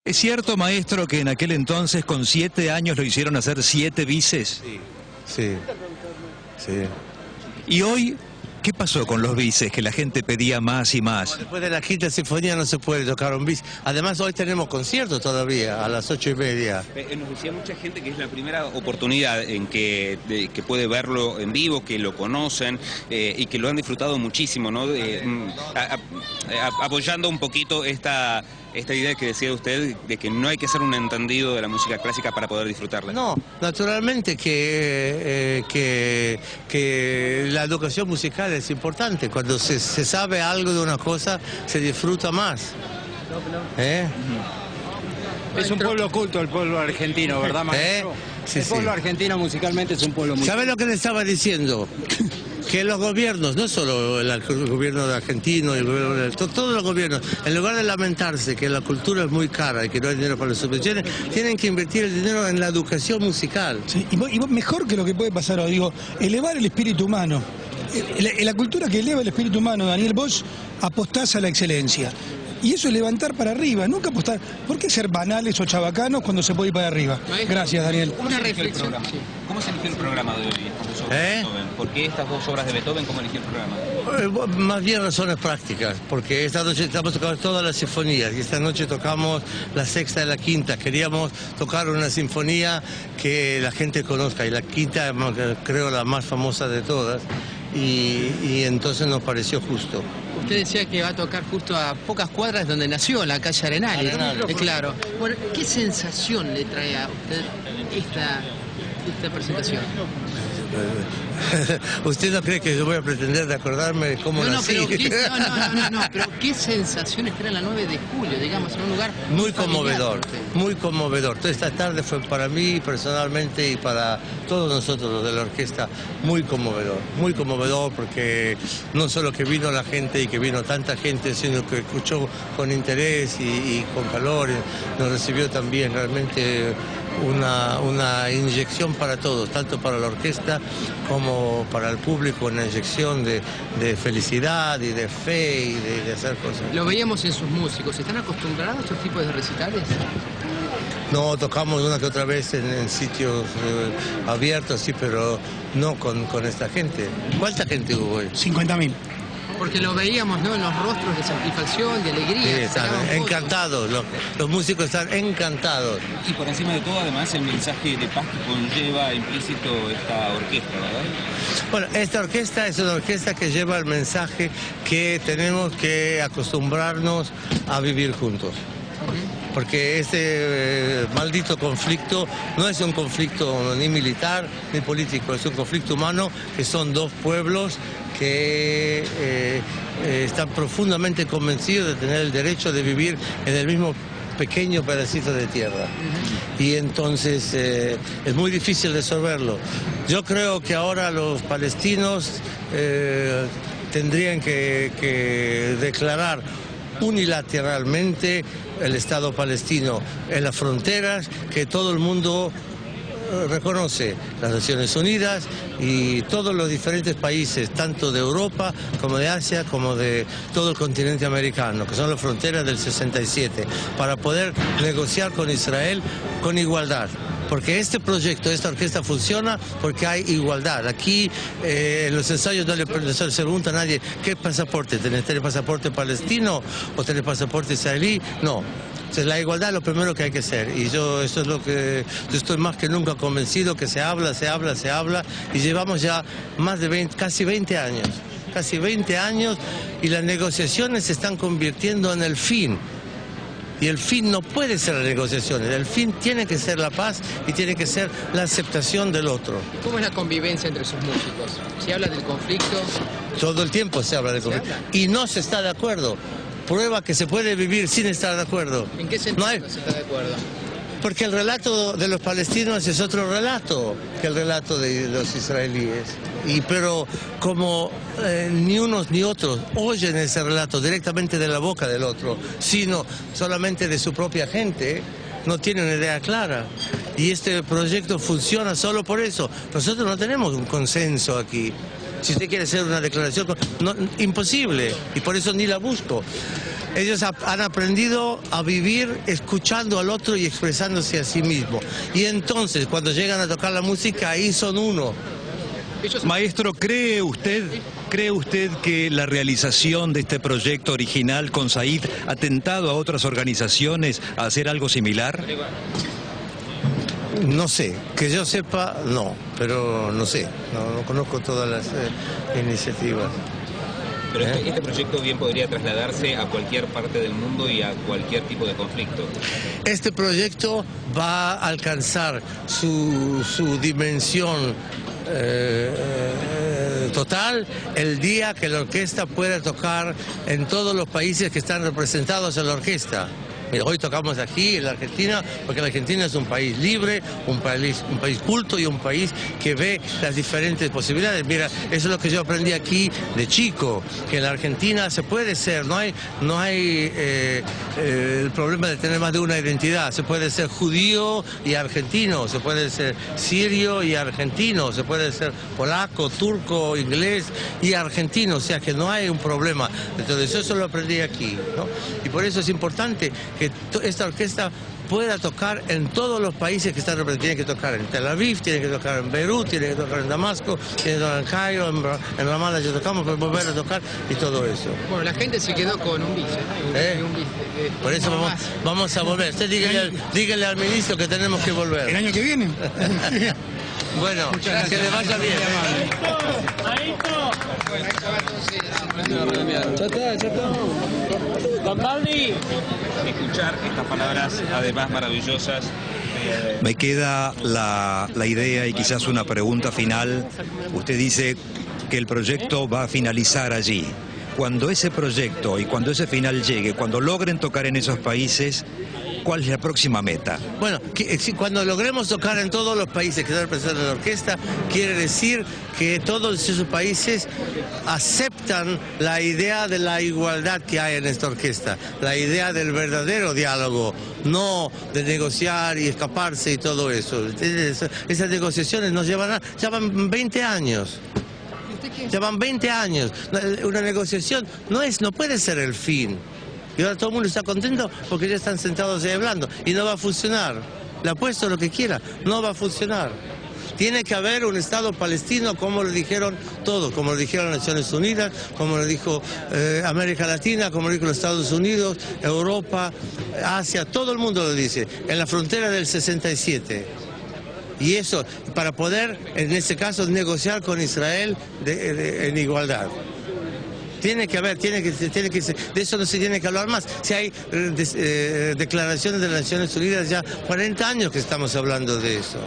¿Es cierto, maestro, que en aquel entonces con 7 años lo hicieron hacer 7 bises? Sí. ¿Y hoy qué pasó con los bises, que la gente pedía más y más? Después de la quinta sinfonía no se puede tocar un bis. Además hoy tenemos concierto todavía a las 8:30. Nos decía mucha gente que es la primera oportunidad en que puede verlo en vivo, que lo conocen y que lo han disfrutado muchísimo, ¿no? Apoyando un poquito esta idea que decía usted de que no hay que ser un entendido de la música clásica para poder disfrutarla. No, naturalmente que la educación musical es importante. Cuando se sabe algo de una cosa, se disfruta más. Es un pueblo culto el pueblo argentino, ¿verdad, maestro? Sí, el pueblo argentino musicalmente es un pueblo muy... ¿Sabe lo que le estaba diciendo? Que los gobiernos, no solo el gobierno argentino, todos los gobiernos, en lugar de lamentarse que la cultura es muy cara y que no hay dinero para las subvenciones, tienen que invertir el dinero en la educación musical. Sí, y mejor que lo que puede pasar hoy, digo, elevar el espíritu humano. La cultura que eleva el espíritu humano, Daniel, vos apostás a la excelencia. Y eso es levantar para arriba, nunca apostar. ¿Por qué ser banales o chabacanos cuando se puede ir para arriba? Gracias, Daniel. Una reflexión. ¿Cómo se eligió el programa de hoy? ¿Por qué estas 2 obras de Beethoven? ¿Cómo eligió el programa? Más bien razones prácticas, porque esta noche estamos tocando todas las sinfonías y esta noche tocamos la sexta y la quinta. Queríamos tocar una sinfonía que la gente conozca y la quinta creo la más famosa de todas y entonces nos pareció justo. Usted decía que va a tocar justo a pocas cuadras donde nació, en la calle Arenales. Claro. Bueno, ¿qué sensación le trae a usted esta presentación? ¿Usted no cree que yo voy a pretender de acordarme de cómo nací? Pero ¿qué sensación estar en la 9 de julio, digamos, en un lugar muy conmovedor, muy conmovedor. Toda esta tarde fue para mí personalmente y para todos nosotros los de la orquesta muy conmovedor porque no solo que vino la gente y que vino tanta gente, sino que escuchó con interés y con calor, nos recibió también realmente una inyección para todos, tanto para la orquesta como para el público, una inyección de felicidad y de fe y de hacer cosas. Lo veíamos en sus músicos, ¿están acostumbrados a estos tipos de recitales? No, tocamos una que otra vez en sitios abiertos, sí, pero no con esta gente. ¿Cuánta gente hubo hoy? 50.000. Porque lo veíamos, ¿no?, en los rostros de satisfacción, de alegría. Sí, están encantados, los músicos están encantados. Y por encima de todo, además, el mensaje de paz que conlleva implícito esta orquesta, ¿verdad? Bueno, esta orquesta es una orquesta que lleva el mensaje que tenemos que acostumbrarnos a vivir juntos. Porque este maldito conflicto no es un conflicto ni militar ni político, es un conflicto humano, que son 2 pueblos que están profundamente convencidos de tener el derecho de vivir en el mismo pequeño pedacito de tierra. Y entonces es muy difícil resolverlo. Yo creo que ahora los palestinos tendrían que declarar unilateralmente el Estado palestino en las fronteras que todo el mundo reconoce, las Naciones Unidas y todos los diferentes países, tanto de Europa como de Asia, como de todo el continente americano, que son las fronteras del 67, para poder negociar con Israel con igualdad. Porque este proyecto, esta orquesta funciona porque hay igualdad. Aquí en los ensayos no se pregunta a nadie qué pasaporte, ¿tenés pasaporte palestino o tenés pasaporte israelí? No. Entonces la igualdad es lo primero que hay que hacer y eso es lo que yo estoy más que nunca convencido, que se habla y llevamos ya más de casi 20 años y las negociaciones se están convirtiendo en el fin. Y el fin no puede ser las negociaciones, el fin tiene que ser la paz y tiene que ser la aceptación del otro. ¿Cómo es la convivencia entre sus músicos? ¿Se habla del conflicto? Todo el tiempo se habla del conflicto y no se está de acuerdo. Prueba que se puede vivir sin estar de acuerdo. ¿En qué sentido no se está de acuerdo? Porque el relato de los palestinos es otro relato que el relato de los israelíes. Pero como ni unos ni otros oyen ese relato directamente de la boca del otro, sino solamente de su propia gente, no tienen una idea clara. Y este proyecto funciona solo por eso. Nosotros no tenemos un consenso aquí. Si usted quiere hacer una declaración, no, imposible, y por eso ni la busco. Ellos han aprendido a vivir escuchando al otro y expresándose a sí mismo. Y entonces, cuando llegan a tocar la música, ahí son uno. Maestro, ¿cree usted que la realización de este proyecto original con Said ha tentado a otras organizaciones a hacer algo similar? No sé, que yo sepa, no, pero no sé, no conozco todas las iniciativas. Pero este proyecto bien podría trasladarse a cualquier parte del mundo y a cualquier tipo de conflicto. Este proyecto va a alcanzar su dimensión total el día que la orquesta pueda tocar en todos los países que están representados en la orquesta. Mira, hoy tocamos aquí en la Argentina, porque la Argentina es un país libre, un país culto y un país que ve las diferentes posibilidades. Mira, eso es lo que yo aprendí aquí de chico, que en la Argentina se puede ser, no hay el problema de tener más de una identidad. Se puede ser judío y argentino, se puede ser sirio y argentino, se puede ser polaco, turco, inglés y argentino, o sea que no hay un problema. Entonces eso lo aprendí aquí, ¿no? Y por eso es importante que esta orquesta pueda tocar en todos los países que están representados. Tiene que tocar en Tel Aviv, tiene que tocar en Beirut, tiene que tocar en Damasco, tiene que tocar en Cairo, en Ramallah ya tocamos, pero volver a tocar y todo eso. Bueno, la gente se quedó con un bife. Por eso vamos a volver. Usted dígale al ministro que tenemos que volver. ¿El año que viene? Bueno, que le vaya bien. Escuchar estas palabras, además maravillosas. Me queda la idea y quizás una pregunta final. Usted dice que el proyecto va a finalizar allí. Cuando ese proyecto y cuando ese final llegue, cuando logren tocar en esos países, ¿cuál es la próxima meta? Bueno, cuando logremos tocar en todos los países que están representados en la orquesta, quiere decir que todos esos países aceptan la idea de la igualdad que hay en esta orquesta, la idea del verdadero diálogo, no de negociar y escaparse y todo eso. Esas negociaciones nos llevan 20 años. Llevan 20 años. Una negociación no puede ser el fin. Y ahora todo el mundo está contento porque ya están sentados ahí hablando. Y no va a funcionar. Le apuesto lo que quiera. No va a funcionar. Tiene que haber un Estado palestino, como lo dijeron todos, como lo dijeron las Naciones Unidas, como lo dijo América Latina, como lo dijo los Estados Unidos, Europa, Asia, todo el mundo lo dice, en la frontera del 67. Y eso, para poder, en este caso, negociar con Israel en igualdad. Tiene que haber, de eso no se tiene que hablar más. Si hay declaraciones de las Naciones Unidas, ya 40 años que estamos hablando de eso.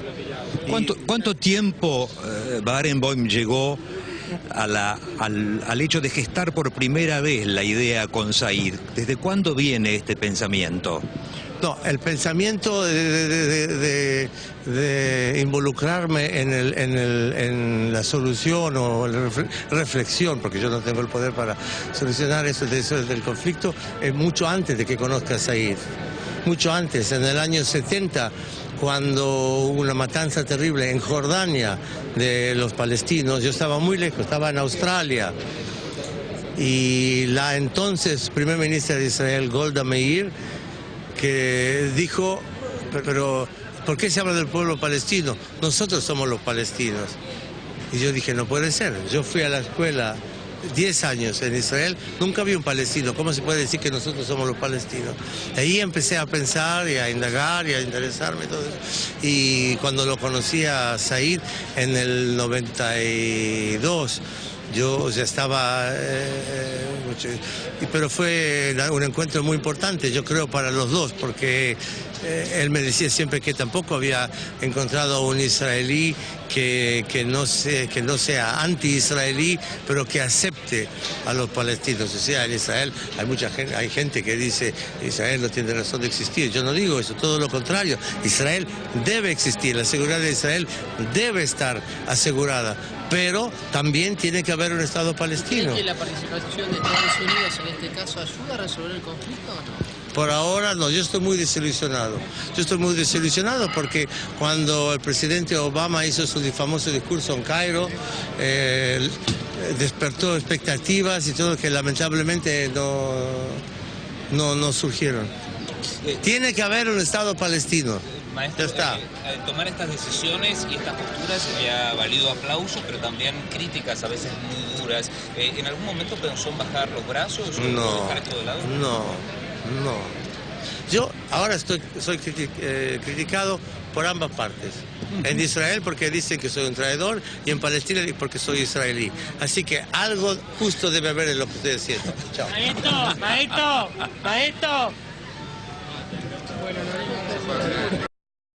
¿Cuánto tiempo Barenboim llegó al hecho de gestar por primera vez la idea con Said? ¿Desde cuándo viene este pensamiento? No, el pensamiento de involucrarme en la solución o la reflexión, porque yo no tengo el poder para solucionar eso del conflicto, es mucho antes de que conozca a Said. Mucho antes, en el año 70, cuando hubo una matanza terrible en Jordania de los palestinos. Yo estaba muy lejos, estaba en Australia. Y la entonces primer ministra de Israel, Golda Meir, que dijo, pero ¿por qué se habla del pueblo palestino? Nosotros somos los palestinos. Y yo dije, no puede ser. Yo fui a la escuela 10 años en Israel, nunca vi un palestino. ¿Cómo se puede decir que nosotros somos los palestinos? Ahí empecé a pensar y a indagar y a interesarme todo eso. Y cuando lo conocí a Said en el 92, yo ya estaba, pero fue un encuentro muy importante, yo creo, para los dos, porque él me decía siempre que tampoco había encontrado a un israelí que no sea anti-israelí, pero que acepte a los palestinos. O sea, en Israel hay gente que dice Israel no tiene razón de existir. Yo no digo eso, todo lo contrario. Israel debe existir, la seguridad de Israel debe estar asegurada, pero también tiene que haber un Estado palestino. ¿Cree que la participación de Estados Unidos en este caso ayuda a resolver el conflicto o no? Por ahora no, yo estoy muy desilusionado. Yo estoy muy desilusionado porque cuando el presidente Obama hizo su famoso discurso en Cairo, despertó expectativas y todo, que lamentablemente no surgieron. Tiene que haber un Estado palestino. Maestro, Ya está. Tomar estas decisiones y estas posturas le ha valido aplausos, pero también críticas a veces muy duras. ¿En algún momento pensó en bajar los brazos o dejar esto de lado? No. Yo ahora soy criticado por ambas partes. En Israel porque dicen que soy un traidor y en Palestina porque soy israelí. Así que algo justo debe haber en lo que estoy diciendo. Chao. Maestro.